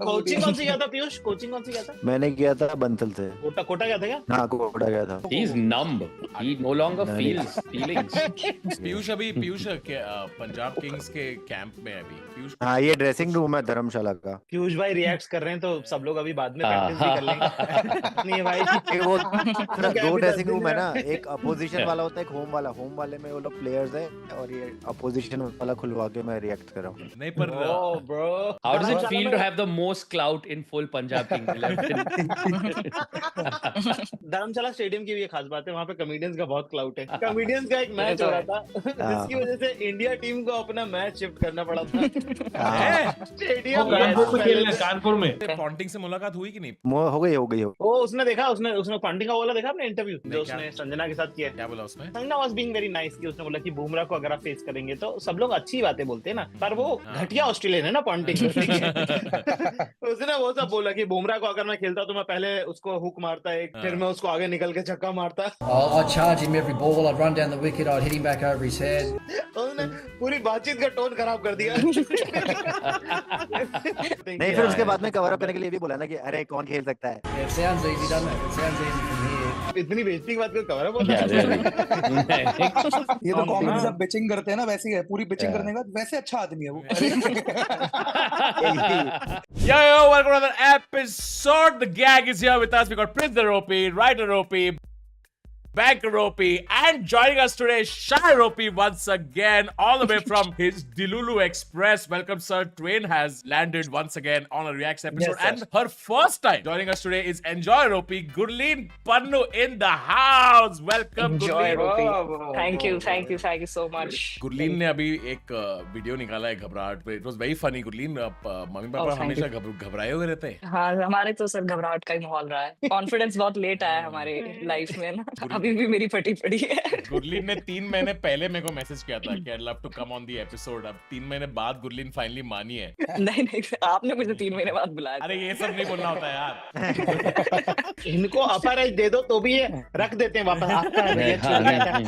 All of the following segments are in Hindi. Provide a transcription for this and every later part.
कोचिंग कौन सी गया था पीयूष? कोचिंग कौन सी गया था? मैंने किया था बंसल से। कोटा कोटा गया था क्या? हाँ कोटा गया था। He is numb. He no longer नहीं। feels feelings. Piyush Punjab Kings के कैंप में है अभी पीयूष। हाँ ये ड्रेसिंग रूम है धर्मशाला का। पीयूष भाई रिएक्ट कर रहे हैं तो सब लोग अभी बाद में प्रैक्टिस भी कर लेंगे। नहीं भाई एक वो दो भी ड्रेसिंग 10 रूम है दिन ना, एक अपोजिशन वाला होता है, एक होम वाला। होम वाले में वो लोग प्लेयर्स है और ये अपोजिशन वाला खुलवा के मैं रिएक्ट कर रहा हूँ। नहीं पर Oh, bro. How does it Dharamshala feel में- to have the most clout in full Punjab Kings 11? Dharamshala stadium की भी एक खास बात है, वहाँ पे कॉमेडियंस का बहुत क्लाउट है। कॉमेडियंस का एक मैच हो रहा था जिसकी वजह से इंडिया टीम को अपना मैच शिफ्ट करना पड़ा था स्टेडियम। कानपुर में पॉन्टिंग से मुलाकात हुई कि नहीं? हो गई वो उसने देखा, उसने पांड्या का वाला देखा आपने इंटरव्यू जो नहीं, उसने संजना के साथ किया? क्या बोला उसमें? Sanjana was being very nice कि उसने बोला कि बुमराह को अगर आप फेस करेंगे तो सब लोग अच्छी बातें बोलते हैं ना, पर वो घटिया ऑस्ट्रेलियन है ना पॉन्टिंग। उसने वो सब बोला कि बुमराह को अगर मैं खेलता तो मैं पहले उसको हुक मारता है, फिर मैं उसको आगे निकल के छक्का मारता। I'd charge him every ball, I'd run down the wicket, I'd hit him back over his head. उसने पूरी बातचीत का टोन खराब कर दिया। नहीं, फिर उसके बाद में कवर अप करने के लिए भी बोला ना कि अरे कौन खेल सकता है। Yeah, it sounds easy, doesn't it? It sounds easy from here. इतनी बेइज्जती की बात को कवर अप होता Yeah, है? really. ये तो कॉमेडी सब बिचिंग करते हैं ना, वैसे ही है। पूरी बिचिंग करने के बाद वैसे अच्छा आदमी है वो। Yo, welcome to another episode. The gang is here with us. We got Prince Ropi, Writer Ropi, Banker Ropi, and joining us today, Shai Ropi once again, all the way from his Dilulu Express. Welcome, sir. Train has landed once again on a Reacts episode, Yes, and her first time joining us today is Enjoy Ropi, Gurleen Pannu in the house. Welcome, Enjoy Gurleen. Ropi. Thank you so much. Gurleen ने अभी एक वीडियो निकाला है घबराहट पे। It was very funny. Gurleen, mummy papa thank हमेशा घबराए हुए रहते हैं। हाँ, हमारे तो सर घबराहट का ही माहौल रहा है। कॉन्फिडेंस बहुत लेट आया है हमारे लाइफ में ना, अभी भी मेरी फटी पड़ी है। गुरलीन ने 3 महीने पहले मेरे को मैसेज किया था कि I love to come on the episode. अब 3 महीने बाद गुरलीन फाइनली मानी है। नहीं, आपने मुझे 3 महीने बाद बुलाया था। अरे ये सब नहीं बोलना होता है यार। इनको अपर एज दे दो तो भी ये रख देते हैं वापस। आपका है भैया, चल रहा है।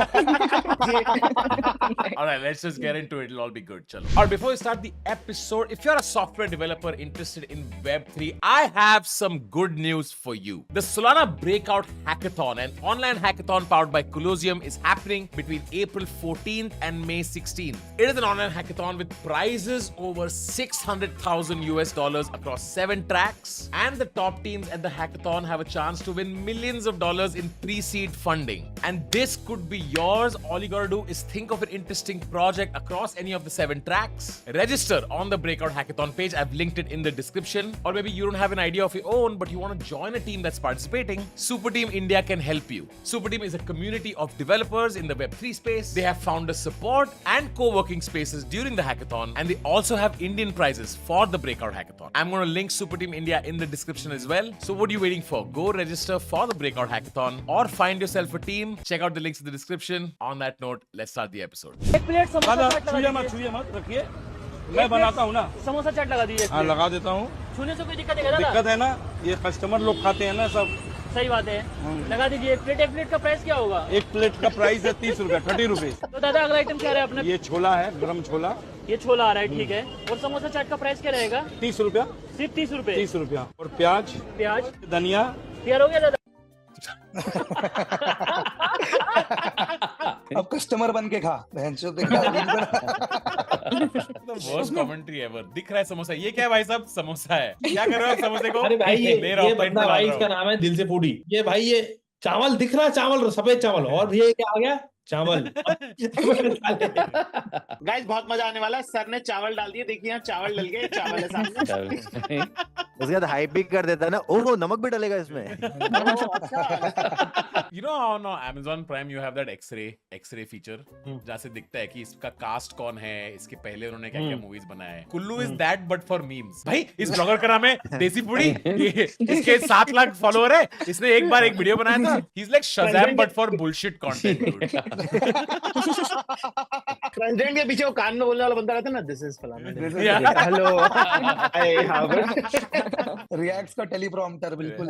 Alright, let's just get into it. It'll all be good. Chalo. Alright, before we start the episode, if you're a software developer interested in Web3, I have some good news for you. The Solana Breakout Hackathon, an online hackathon powered by Colosseum, is happening between April 14th and May 16th. It is an online hackathon with prizes over $600,000 across 7 tracks, and the top teams at the hackathon have a chance to win millions of dollars in pre-seed funding. And this could be yours. All you gotta do is think of an interesting project across any of the 7 tracks. Register on the Breakout Hackathon page. I've linked it in the description. Or maybe you don't have an idea of your own, but you want to join a team that's participating. Super Team India can help you. Super Team is a community of developers in the Web3 space. They have founder support and co-working spaces during the hackathon, and they also have Indian prizes for the Breakout Hackathon. I'm going to link Super Team India in the description as well. So what are you waiting for? Go register for the Breakout Hackathon or find yourself a team. Check out the links in the description. On that note, let's start the episode. छुए मत रखिए, मैं बनाता हूँ ना। समोसा चाट लगा दीजिए। हाँ लगा देता हूँ। छूने से कोई दिक्कत है? दिक्कत है ना, ये कस्टमर लोग खाते हैं ना सब। सही बात है, लगा दीजिए। एक प्लेट का प्राइस क्या होगा? एक प्लेट का प्राइस है 30 रुपए, 30 रुपीज। तो दादा अगला आइटम क्या रहा है अपना? ये छोला है, गरम छोला। ये छोला आ रहा है, ठीक है। और समोसा चाट का प्राइस क्या रहेगा? 30 रुपया। सिर्फ 30 रुपए। 30 रुपया। और प्याज, धनिया। तैयार हो गया दादा? अब कस्टमर बन के खा। The worst commentary ever. दिख रहा है समोसा। ये क्या है भाई साहब? समोसा है। क्या कर रहे हो आप समोसे को? अरे भाई ले रहा हूँ, ये प्लेट बंदा में डाल भाई, रहा इसका हूँ। नाम है दिल से फूडी। ये भाई ये चावल दिख रहा है, चावल सफेद चावल, और ये क्या आ गया? चावल। गाइस बहुत मजा आने वाला है। सर ने चावल डाल दिए, देखिए यहाँ चावल डल गए। चावल है सामने। उसके बाद हाइप भी कर देता है ना, ओहो नमक भी डलेगा इसमें। You know how on Amazon Prime you have that X-ray feature, जहाँ से दिखता है कि इसका कास्ट कौन है, इसके पहले उन्होंने क्या क्या मूवीज बनाया है। Kullu is that but for memes. भाई इस ब्लॉगर का नाम है देसी पुड़ी, इसके 7 लाख फॉलोअर है, इसने एक बार एक वीडियो बनाया था। He's like Shazam but for bullshit content, dude. President के पीछे वो कान में बोलने वाला बंदा रहता है ना, दिस इज फलाना, Yeah. हेलो, रिएक्ट्स का टेलीप्रॉम्प्टर बिल्कुल।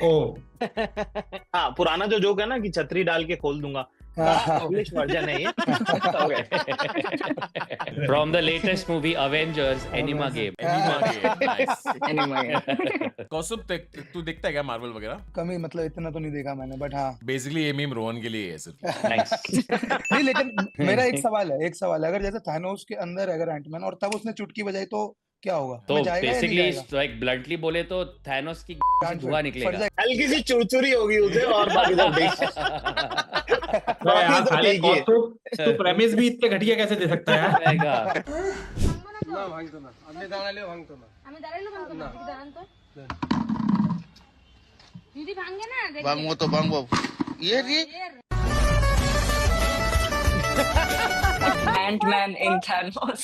ओ हाँ पुराना जो जोक है ना कि छतरी डाल के खोल दूंगा, इंग्लिश वर्जन है ये। From the latest movie Avengers Anima Game. कौसुम तू देखता है क्या मार्वल वगैरह? कमी मतलब इतना तो नहीं देखा मैंने, बट हाँ बेसिकली ये मीम रोहन के लिए है सिर्फ। Nice. नहीं, लेकिन मेरा एक सवाल है, अगर जैसे थानोस के अंदर अगर एंटमैन और तब उसने चुटकी बजाई तो क्या होगा? तो वो जाएगा या नहीं बेसिकली जाएगा? लाइक ब्लंटली बोले तो थैनोस की से धुआं फट निकलेगा। जाएगा। हल्की सी चुरचुरी होगी उसे और बाकी सब ठीक। यार तो साले ठीक ही है। तू प्रेमिस भी इतने घटिया कैसे दे सकता है यार? रहेगा। ভাঙবো তো ভাঙবো ইয়ে রে Ant-Man in Thanos.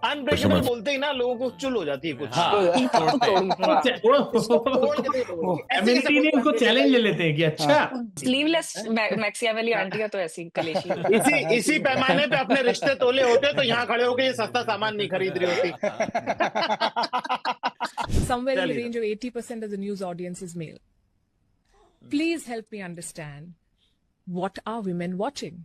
अनब्रेकेबल बोलते ही ना लोगों को चुल हो जाती है कुछ। कम्युनिटी ने उसको चैलेंज ले लेते हैं कि अच्छा Sleeveless मैक्सिया वाली आंटी तो ऐसी कलेशी। इसी पैमाने पे अपने रिश्ते तोले होते तो यहाँ खड़े होकर ये सस्ता सामान नहीं खरीद रही होती। Somewhere in the Chaliye. range of 80% of the news audience is male. Please help me understand, what are women watching?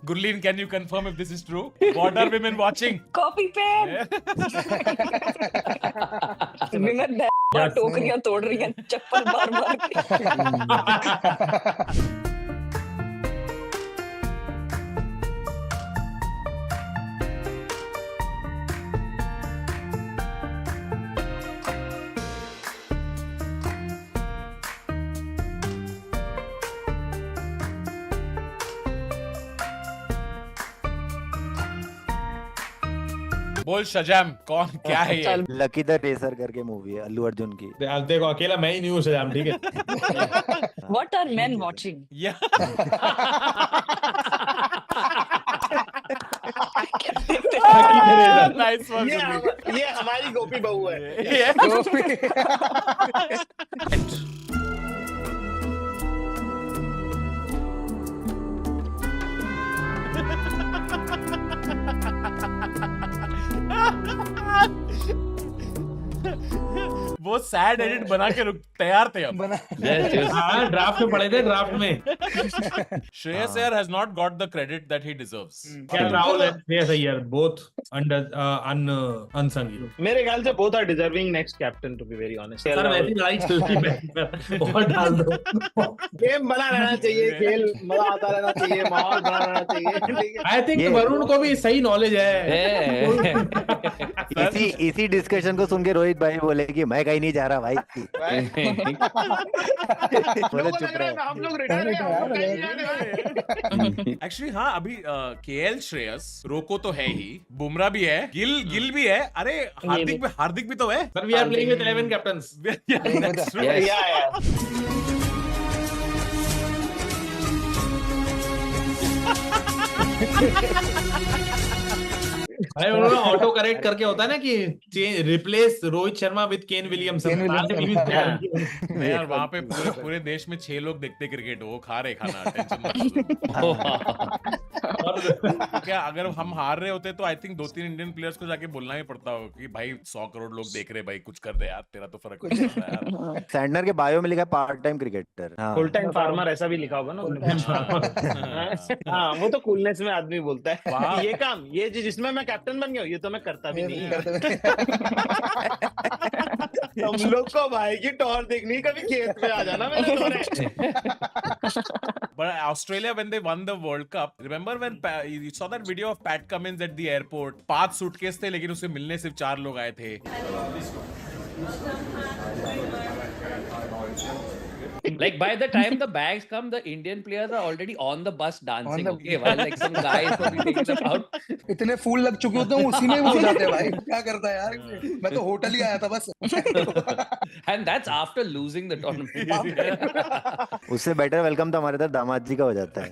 Gurleen, can you confirm if this is true? What are women watching? Copy pen. Women टोकरियां तोड़ रही हैं चप्पल मार मार के। बोल शजाम, कौन क्या है ये? लकी द रेसर करके मूवी है अल्लू अर्जुन की। देखो अकेला मैं ही नहीं हूँ सजाम, ठीक है? What are men watching? Yeah. Nice one, Gurleen. ये हमारी गोपी बहू है। वो सैड एडिट बना के तैयार थे अब। हाँ ड्राफ्ट में पड़े थे, ड्राफ्ट में। Shreyas Iyer has not got the credit that he deserves. क्या राहुल है, Shreyas Iyer both under unsung hero। मेरे ख्याल से both are deserving next captain to be very honest। Sir वैसी लड़ाई चलती है और डाल दो। गेम बना रहना चाहिए, खेल मजा आता रहना चाहिए, माहौल बना रहना चाहिए। आई थिंक वरुण को भी सही नॉलेज है। इसी डिस्कशन को सुन के रोहित भाई बोले कि मैं कहीं नहीं जा रहा भाई। बोले चुप रहे। हम लोग रिटायर एक्चुअली हाँ, अभी केएल श्रेयस, रोको तो है ही, बुमराह भी है, गिल भी है, अरे हार्दिक भी तो है। Sir we are playing with 11 captains. That's true. भाई उन्होंने ऑटो करेक्ट करके होता है ना कि replace Rohit Sharma with Kane Williamson. यार वहाँ पे पूरे देश में 6 लोग देखते क्रिकेट, वो खा रहे खाना, टेंशन क्या अगर हम हार रहे होते तो आई थिंक 2-3 इंडियन प्लेयर्स को जाके बोलना ही पड़ता हो कि भाई 100 करोड़ लोग देख रहे, भाई कुछ कर दे यार, तेरा तो फर्क नहीं पड़ता यार। सैंडनर के बायो में लिखा part time cricketer, full time farmer ऐसा भी लिखा होगा ना। हाँ वो तो कूलनेस में आदमी बोलता है ये काम, ये जिसमें मैं कैप्टन बन गया, ये तो मैं करता भी नहीं। हम लोग को भाई की टॉर देखनी, कभी खेत में आ जाना मेरे दौरे। But Australia, when they won the World Cup, remember when you saw that video of Pat Cummins at the airport? 5 suitcase थे लेकिन उसे मिलने सिर्फ 4 लोग आए थे। Like by the time the bags come, the Indian players are already on the bus dancing. Okay, while like some guys will be taking them out. इतने फूल लग चुके होते हैं उसी में वो हो जाते हैं भाई। क्या करता है यार, मैं तो होटल ही आया था बस। And that's after losing the tournament. उससे बेटर वेलकम तो हमारे इधर दामाद जी का हो जाता है।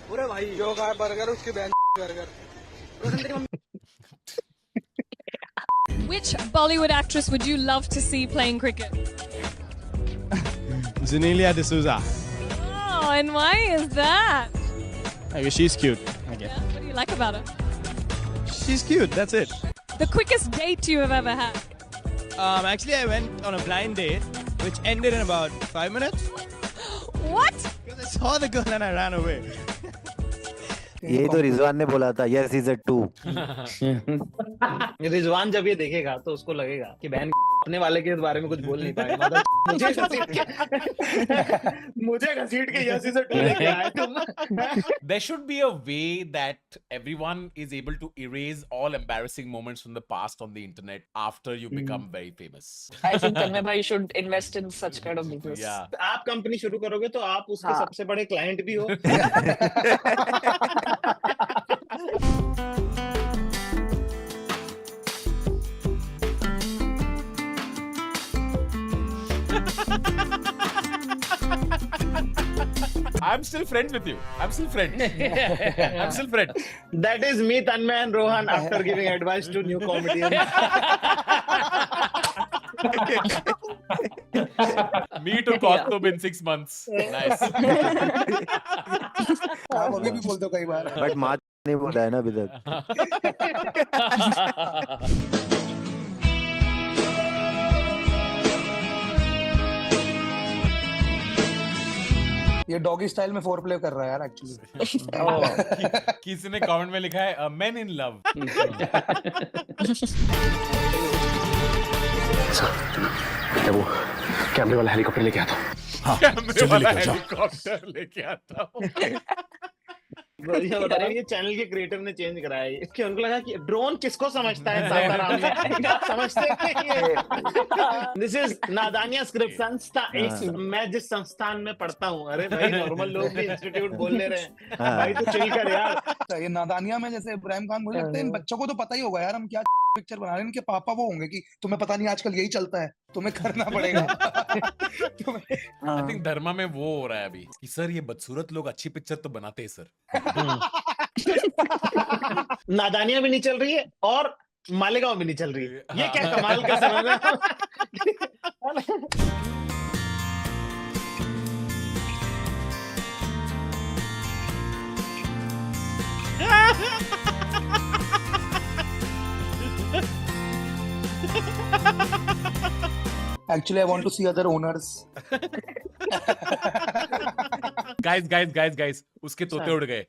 पूरे भाई जो खाए बर्गर उसके band burger. Which Bollywood actress would you love to see playing cricket? Genelia D'Souza. Oh, And why is that? Because she's cute. Okay. Yeah, what do you like about her? She's cute. That's it. The quickest date you have ever had? Actually, I went on a blind date, which ended in about 5 minutes. What? Because I saw the girl and I ran away. यही तो रिजवान ने बोला था, yes is a 2. रिजवान जब ये देखेगा तो उसको लगेगा कि बहन अपने वाले के बारे में कुछ बोल नहीं पाए, मतलब मुझे घसीट के यस इज अ 2 लेके आए तुम. There should be a way that everyone is able to erase all embarrassing moments from the past on the internet after you become very famous. I think Tanmay bhai should invest in such kind of business. Yeah. आप कंपनी शुरू करोगे तो आप उसके हाँ. सबसे बड़े क्लाइंट भी हो. I'm still friends with you. I'm still friends. I'm still friends. That is me, Tanmay and Rohan after giving advice to new comedians. Me to Kothub in 6 months. Nice. आप अभी भी बोलते हो कई बार. बट माँ नहीं बोला है ना अभी तक. ये डॉगी स्टाइल में फोर प्ले कर रहा है यार एक्चुअली. किसी ने कमेंट में लिखा है men in love. क्या वो कैमरे वाला हेलीकॉप्टर लेके आता? कैमरे वाला हेलीकॉप्टर लेके आता हूँ. ये बता रहे हैं, ये चैनल के क्रिएटर ने चेंज कराया है कि उनको लगा कि ड्रोन किसको समझता है सासाराम में. समझते नहीं है. दिस इज नादानिया स्क्रिप्ट संस्था. मैं जिस संस्थान में पढ़ता हूँ, अरे भाई नॉर्मल लोग भी इंस्टीट्यूट बोल ले रहे हैं. भाई तो चिल कर यार. ये नादानिया में जैसे इब्राहिम खान, मुझे लगता है इन बच्चों को तो पता ही होगा यार हम क्या पिक्चर बना रहे हैं. इनके पापा वो होंगे कि तुम्हें पता नहीं आजकल यही चलता है, तुम्हें करना पड़ेगा. I think धर्मा में वो हो रहा है अभी कि सर ये बदसूरत लोग अच्छी पिक्चर तो बनाते हैं सर. नादानिया भी नहीं चल रही है और मालेगांव भी नहीं चल रही है. ये क्या कमाल का समय है. Actually, I want to see other owners. Guys, उसके तोते उड़ गए.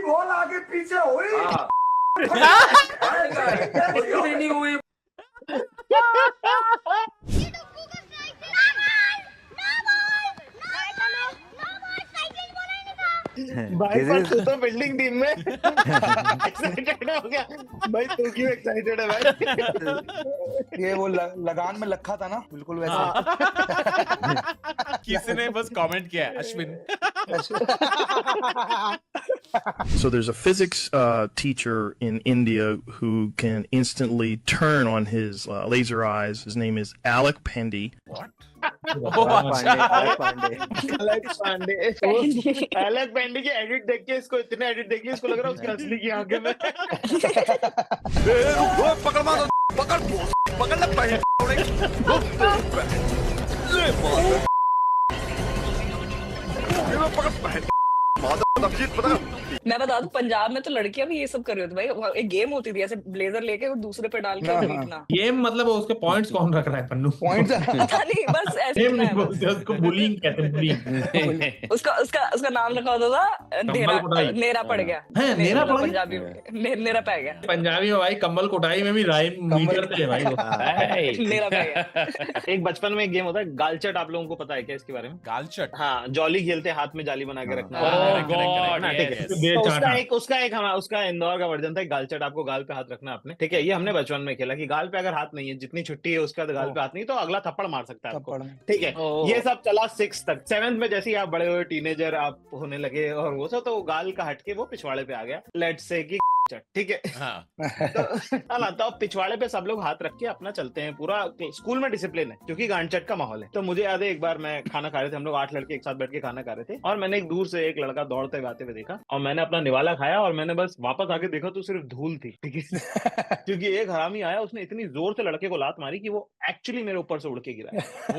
बोल आगे पीछे हुई. भाई पर तू तो बिल्डिंग टीम में एक्साइटेड हो गया. भाई तू क्यों एक्साइटेड है भाई? ये वो लगान में लखा था ना, बिल्कुल वैसा. किसी ने बस कमेंट किया है Ashwin. So there's a physics teacher in India who can instantly turn on his laser eyes. His name is Alec Pendy. What? अलग पेंडी की एडिट देख के इसको इतने एडिट देख के इसको लग रहा है उसकी असली की आंखें में. मैं बता दूं, पंजाब में तो लड़कियां भी ये सब कर रही होती. भाई एक गेम होती थी ऐसे ब्लेजर लेके और दूसरे पे डाल के पीटना. गेम मतलब उसके पॉइंट्स कौन रख रहा है पन्नू? पॉइंट्स पता नहीं, बस ऐसे गेम नहीं बोलते उसको, बुलिंग कहते हैं. बुलिंग. उसका नाम रखा होता था नेरा पड़ गया. नेरा पड़ गया. पंजाबी में नेरा पै गया. पंजाबी में भाई कंबल कोटाई में भी राइम मीटर थे भाई. नेरा पै गया. एक बचपन में एक गेम होता है गालचट. आप लोगों को पता है क्या इसके बारे में? गालचट? हाँ, जॉली खेलते, हाथ में जाली बना के रखना. उसका इंदौर का वर्जन था गालचट. आपको गाल पे हाथ रखना अपने, ठीक है. ये हमने बचपन में खेला कि गाल पे अगर हाथ नहीं है, जितनी छुट्टी है उसका गाल पे हाथ नहीं तो अगला थप्पड़ मार सकता है आपको, ठीक है. ये सब चला 6 तक. 7th में जैसे ही आप बड़े हुए, टीनेजर आप होने लगे और वो सब, तो गाल का हटके वो पिछवाड़े पे आ गया. लेट्स से कि ठीक है। हाँ तो अब पिछवाड़े पे सब लोग हाथ रख के अपना चलते हैं, पूरा स्कूल में डिसिप्लिन है क्योंकि गांडचट का माहौल है। तो मुझे याद है एक बार मैं खाना खा रहे थे, हम लोग 8 लड़के एक साथ बैठ के खाना खा रहे थे, और मैंने एक दूर से एक लड़का दौड़ते हुए आते हुए देखा, और मैंने अपना निवाला खाया, और मैंने बस वापस आके देखा तो सिर्फ धूल थी, ठीक है। क्योंकि एक हरामी आया, उसने इतनी जोर से लड़के को लात मारी कि वो एक्चुअली मेरे ऊपर से उड़ के गिरा।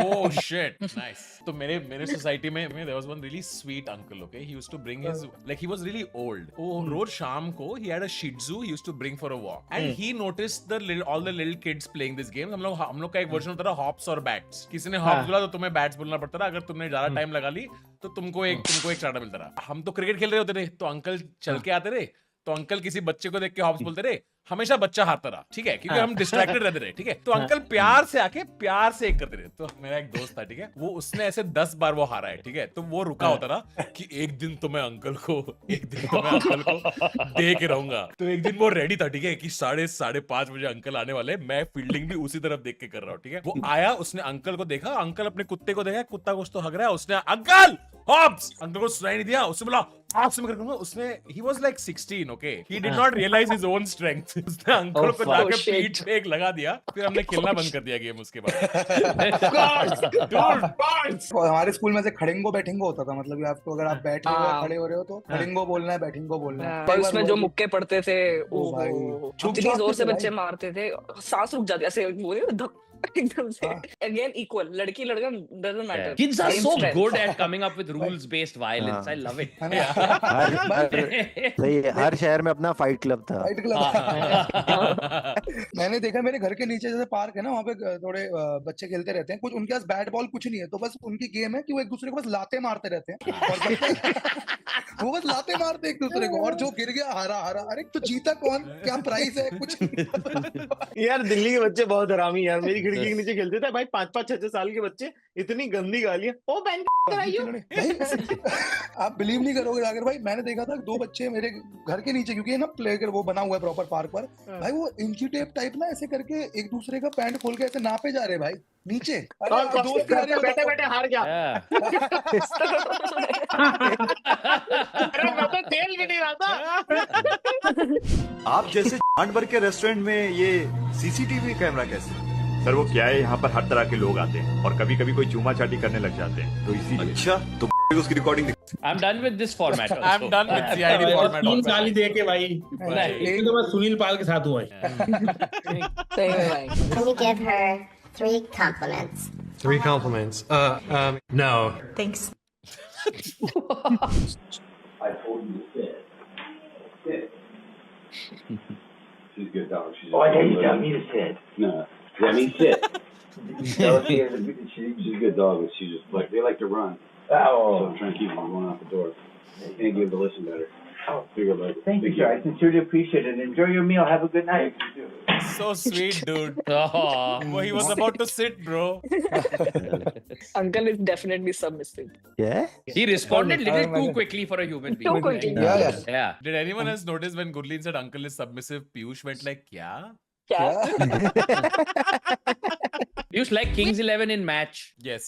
Oh shit, nice. तो मेरे सोसाइटी में there was one really sweet uncle, okay? He used to bring his, like he was really old. वो रोज शाम को he had a Shih Tzu he used to bring for a walk, and he noticed all the little kids playing this game. हम लोग का एक वर्जन होता था हॉप्स और बैट्स। किसी ने हॉप्स बोला तो तुम्हें बैट्स बोलना पड़ता था, अगर तुमने ज्यादा टाइम लगा ली तो तुमको एक चाटा मिलता था। हम तो क्रिकेट खेल रहे होते थे, तो अंकल चल के आते रहे, तो अंकल किसी बच्चे को देख के हॉप्स बोलते रहे, हमेशा बच्चा हारता रहा, ठीक है, क्योंकि हम डिस्ट्रैक्टेड रहते रहे, ठीक है। तो अंकल प्यार से आके प्यार से एक करते रहे। तो मेरा एक दोस्त था, ठीक है, वो उसने ऐसे 10 बार वो हारा है, ठीक है, तो वो रुका होता था कि एक दिन तो मैं अंकल को दे के रहूंगा। तो एक दिन वो रेडी था, ठीक है, कि 5:30 बजे अंकल आने वाले, मैं फील्डिंग भी उसी तरफ देख के कर रहा हूँ, ठीक है। वो आया, उसने अंकल को देखा, अंकल अपने कुत्ते को देखा, कुत्ता कुछ तो हग रहा है, उसने अंकल हॉप्स, अंकल को सुनाई नहीं दिया, उसने बोला हॉप्स में करूंगा, उसने he was like 16, okay, he did not realize his own strength, उसने अंकल को जाके पीठ पे एक लगा दिया, फिर हमने खेलना बंद कर दिया गेम उसके बाद। हमारे स्कूल में से खड़ेंगो बैठेंगो होता था, मतलब आपको अगर आप बैठ रहे हो खड़े हो रहे हो तो खड़ेंगो बोलना है, बैठेंगो बोलना है। पर उसमें जो मुक्के पड़ते थे, चुप इतनी जोर से बच्चे मारते थे, सांस रुक जाती ऐसे, बोले एकदम से। Again equal, लड़की लड़का doesn't matter. Kids are Same so strength. good at coming up with rules-based violence. I love it. सही है, हर शहर में अपना फाइट क्लब था। Fight club. मैंने देखा मेरे घर के नीचे जैसे पार्क है ना, वहाँ पे थोड़े बच्चे खेलते रहते हैं, कुछ उनके पास बैट बॉल कुछ नहीं है, तो बस उनकी गेम है कि वो एक दूसरे को बस लाते मारते रहते हैं, और वो बस लाते मारते एक दूसरे को, और जो गिर गया हारा। अरे तो जीता कौन, क्या प्राइस है, कुछ यार दिल्ली के बच्चे बहुत हरामी यार, मेरी खिड़की के नीचे खेलते थे भाई, 5-5, 6-6 साल के बच्चे, इतनी गंदी गालियां, ओ बहन आप बिलीव नहीं करोगे अगर भाई, मैंने देखा था 2 बच्चे मेरे घर के नीचे, क्योंकि ना प्ले वो बना हुआ है प्रॉपर पार्क पर, भाई वो इंची टेप टाइप ना ऐसे करके एक दूसरे का पैंट खोल के ऐसे नापे जा रहे भाई नीचे। बैठे हार गया। अरे मैं तो खेल भी नहीं रहा था। आप जैसे भर के रेस्टोरेंट में ये सीसीटीवी कैमरा कैसे? सर वो क्या है, यहाँ पर हर तरह के लोग आते हैं, और कभी कभी कोई चूमा चाटी करने लग जाते हैं, तो इसीलिए। अच्छा, तो उसकी recording. I'm done with this format. I'm done with CID format. 3 गाली दे के भाई, एक तो मैं सुनील पाल के साथ हूँ। Can you give her 3 compliments? 3 compliments? No. Thanks. I told you to sit. Sit. She's a good dog. She's I thought you got me to sit. No. I mean sit. No, she's a good dog, but she just like, they like to run. Oh. So I'm trying to keep them from going out the door. Can't get them to listen better. Thank you, sir. I sincerely appreciate it. Enjoy your meal. Have a good night. So sweet, dude. Well, he was about to sit, bro. Uncle is definitely submissive. Yeah? He responded a little too quickly for a human being. Too quickly. Yeah. Did anyone else notice when Gurleen said uncle is submissive, Piyush went like, kya? Piyush like Kings 11 in match. Yes.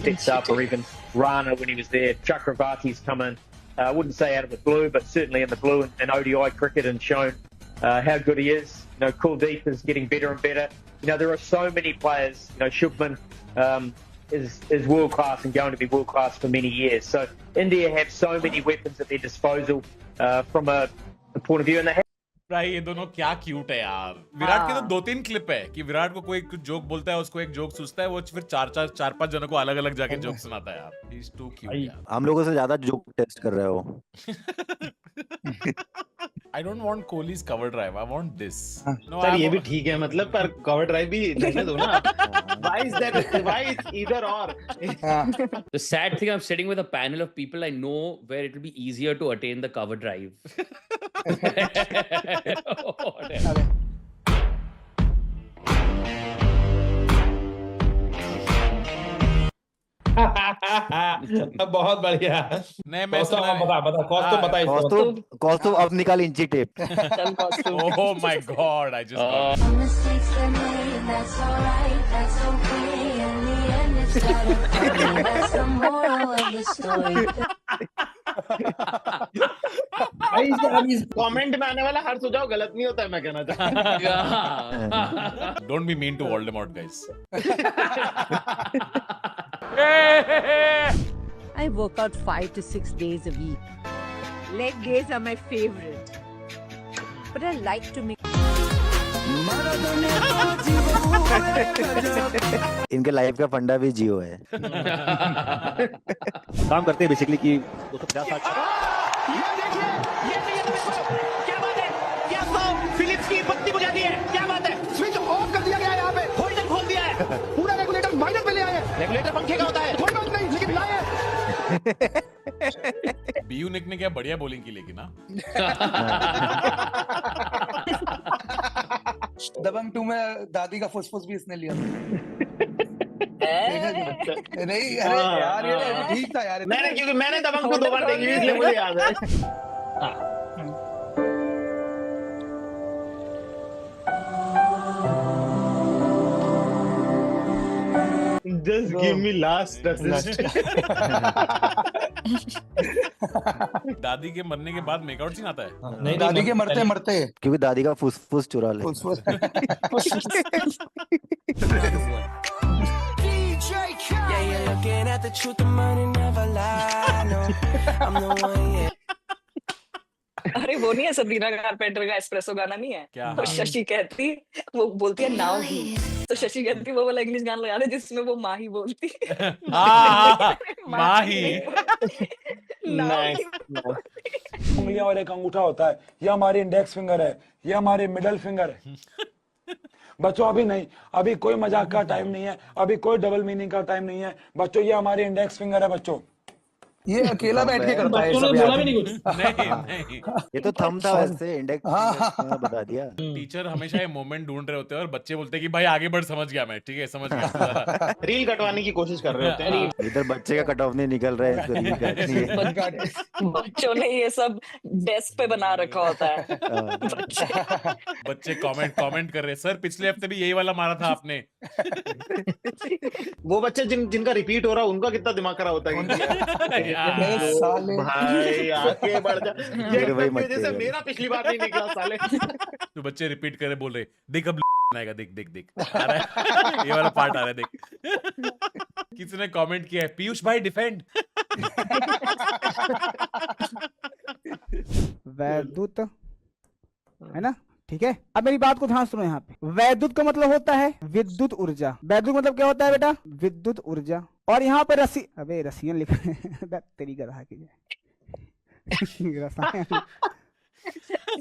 Picks up, or even Rana when he was there. Chakravarti's come in. I wouldn't say out of the blue, but certainly in the blue in ODI cricket, and shown how good he is. You know, Kuldeep is getting better and better. You know, there are so many players. You know, Shubman is world class and going to be world class for many years. So India have so many weapons at their disposal from a point of view, and they have. भाई ये दोनों क्या क्यूट है यार। विराट के तो 2-3 क्लिप है कि विराट को कोई कुछ जोक बोलता है, उसको एक जोक सूझता है, वो फिर 4-5 जनों को अलग अलग जाके जोक सुनाता है यार। He's too cute यार। हम लोगों से ज्यादा जोक टेस्ट कर रहे हो। I don't want Kohli's cover drive. I want this. No, sir ये भी ठीक है, मतलब पर कवर ड्राइव भी देने दो ना। Why is that? Why is either or? The sad thing, I'm sitting with a panel of people I know where it will be easier to attain the cover drive. बहुत बढ़िया। नहीं मैं बता कौस्तुभ अब निकाल इंची tape. Oh my God, I just got it. Mistakes were made, that's alright, that's okay. In the end, it's gotta come. That's the moral of the story. Comment में आने वाला हर सुझाव गलत नहीं होता है, मैं कहना चाहता हूँ। Don't be mean to Voldemort, guys. I work out 5 to 6 days a week. Leg days are my favorite. But I like to make... इनके लाइफ का फंडा भी जियो है। काम करते हैं बेसिकली कि 250 फिलिप्स की बत्ती बुझा दी है, क्या बात है? स्विच ऑफ कर दिया गया है, यहाँ पे होल्डर खोल दिया है, पूरा रेगुलेटर माइनस में ले आए। रेगुलेटर पंखे का होता है, कोई बात नहीं, लेकिन लाए। बीयू निक ने क्या बढ़िया बॉलिंग की, लेकिन ना दबंग 2 में दादी का फुसफुस भी इसने लिया। नहीं अरे यार ये ठीक था यार। क्योंकि मैंने दबंग को 2 बार देखी इसलिए मुझे याद है। Just give me last assist. दादी के मरने के बाद मेकआउट सीन आता है। नहीं, दादी के मरते मरते, क्योंकि दादी का फुसफुस चुरा ले। अरे वो नहीं है सबरीना कारपेंटर का एस्प्रेसो गाना नहीं है? क्या? तो शशि कहती, वो बोलती है नाउ ही, तो शशि कहती वो वाला इंग्लिश गाना लगा दे जिसमें वो माही बोलती है। माही। उंगलियां और एक अंगूठा होता है, ये हमारी इंडेक्स फिंगर है, ये हमारी मिडल फिंगर है। बच्चों अभी नहीं, अभी कोई मजाक का टाइम नहीं है, अभी कोई डबल मीनिंग का टाइम नहीं है बच्चों, ये हमारी इंडेक्स फिंगर है बच्चों। ये अकेला बैठ के करता है, बोला भी नहीं कुछ। नहीं। ये तो थंब था वैसे, इंडेक्स बता दिया। टीचर हमेशा ये मोमेंट ढूंढ रहे होते हैं और बच्चे बोलते हैं कि भाई आगे बढ़, समझ गया मैं, ठीक है समझ गया। रील कटवाने की कोशिश कर रहे होते हैं। इधर बच्चे का कट ऑफ नहीं निकल रहा है, इसको रील काटनी है। बच्चों ने ये सब डेस्क पे बना रखा होता है। बच्चे कमेंट कर रहे हैं, सर पिछले हफ्ते भी यही वाला मारा था आपने। वो बच्चे जिनका रिपीट हो रहा है उनका कितना दिमाग खराब होता है। भाई आगे बढ़ जा, जैसे मेरा पिछली बार नहीं निकला साले। तो बच्चे रिपीट करे बोल रहे, देख अब आएगा, देख आ रहा है। ये वाला पार्ट आ रहा है, देख। किसी ने कमेंट किया है, पीयूष भाई डिफेंड। वैद्युत है ना, ठीक है। अब मेरी बात को ध्यान सुनो, यहाँ पे वैद्युत का मतलब होता है विद्युत ऊर्जा। वैद्युत मतलब क्या होता है बेटा? विद्युत ऊर्जा। और यहाँ पे रसियन लिखा है। तेरी गधा की रसायन।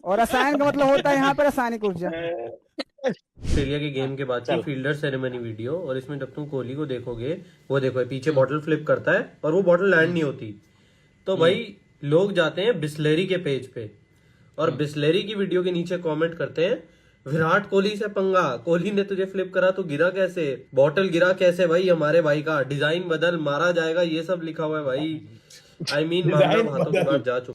और रसायन का मतलब होता है यहाँ पे रासायनिक ऊर्जा। ऑस्ट्रेलिया के गेम के बाद की फील्डर सेरेमनी वीडियो, और इसमें जब तुम कोहली को देखोगे, वो देखो पीछे बॉटल फ्लिप करता है और वो बॉटल लैंड नहीं होती। तो भाई लोग जाते हैं बिस्लेरी के पेज पे और बिस्लेरी की वीडियो के नीचे कमेंट करते हैं, विराट कोहली से पंगा, कोहली ने तुझे फ्लिप करा तो गिरा कैसे, बॉटल गिरा कैसे भाई, हमारे भाई का डिजाइन बदल, मारा जाएगा, ये सब लिखा हुआ है भाई। आई मीन मामला हाथों के बाद जा चुका।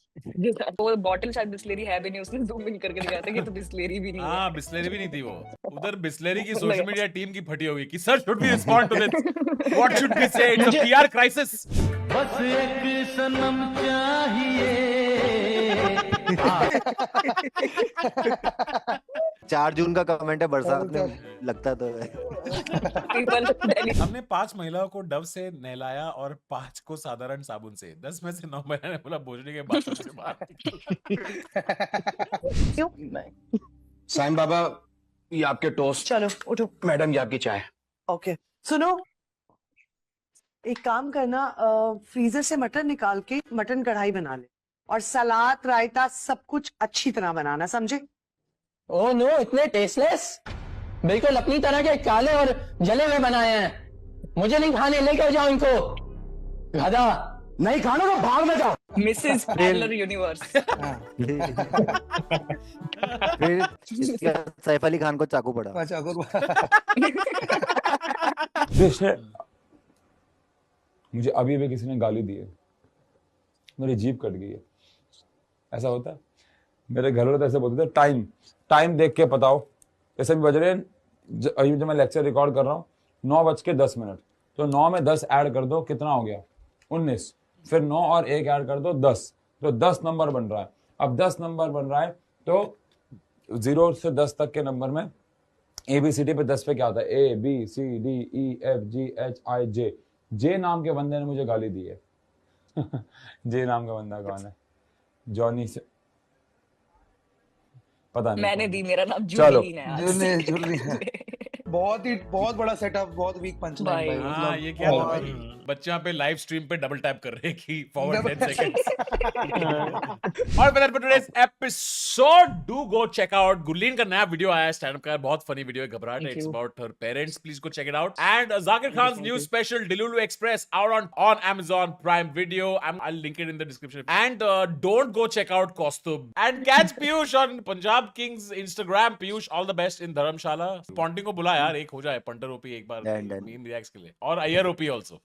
वो बॉटल शायद बिस्लेरी है भी नहीं, उसने जूम इन करके दिखाया था कि तो बिस्लेरी भी नहीं है। हाँ बिस्लेरी भी नहीं थी वो। उधर बिस्लेरी की सोशल मीडिया टीम की फटी होगी कि sir should be respond to this, what should be say, it's a PR crisis. बस एक सनम चाहिए। 4 जून का कमेंट है, बरसात में लगता तो है। हमने 5 महिलाओं को डव से नहलाया और 5 को साधारण साबुन से। 10 में से 9 महिला ने बोला भोजने के बाद से बाहर। साईं बाबा ये आपके टोस्ट। चलो उठो। मैडम ये आपकी चाय। ओके सुनो, एक काम करना, फ्रीजर से मटन निकाल के मटन कढ़ाई बना ले, और सलाद रायता सब कुछ अच्छी तरह बनाना, समझे? ओह नो, इतने टेस्टलेस, बिल्कुल अपनी तरह के काले और जले हुए बनाए हैं। मुझे नहीं खाने, लेकर जाओ इनको। गधा नहीं खाना तो भाग में जाओ। Mrs parallel universe. फिर सैफ अली खान को चाकू पड़ा। मुझे अभी भी किसी ने गाली दी है, मेरी जीभ कट गई है। ऐसा होता है, मेरे घर वाले ऐसे बोलते थे, टाइम देख के बताओ। जैसे भी बज रहे हैं, अभी जब मैं लेक्चर रिकॉर्ड कर रहा हूँ 9:10, तो 9 में 10 ऐड कर दो, कितना हो गया? 19। फिर 9 और 1 ऐड कर दो, 10। तो 10 नंबर बन रहा है। अब 10 नंबर बन रहा है, तो 0 से 10 तक के नंबर में ABCD पे 10 पे क्या होता है? ABCDEFGHIJ। जे नाम के बंदे ने मुझे गाली दी है। जे नाम का बंदा कौन है? जॉनी से पता नहीं। मैंने दी, मेरा नाम चलो। जूली है आज से। बहुत बड़ा सेटअप, बहुत वीक पंच लाइन भाई। हाँ, ये क्या था भाई? बच्चे यहाँ पे लाइव स्ट्रीम पे डबल टैप कर रहे हैं कि फॉरवर्ड 10 seconds। और for today's episode, do go check out Gurleen का नया वीडियो आया है स्टैंड अप का, बहुत फनी वीडियो है, घबराहट है, it's about her parents, please go check it out। And Zakir Khan's new special Delulu Express out on Amazon Prime Video, I'll link it in the description। And don't go check out Kaustubh and catch Piyush on Punjab Kings Instagram। Piyush, all the best in Dharamshala। Ponting को बुला यार, एक हो जाए पंटर ओपी एक बार मीम रिएक्ट्स के लिए, और अय्यर ओपी आल्सो।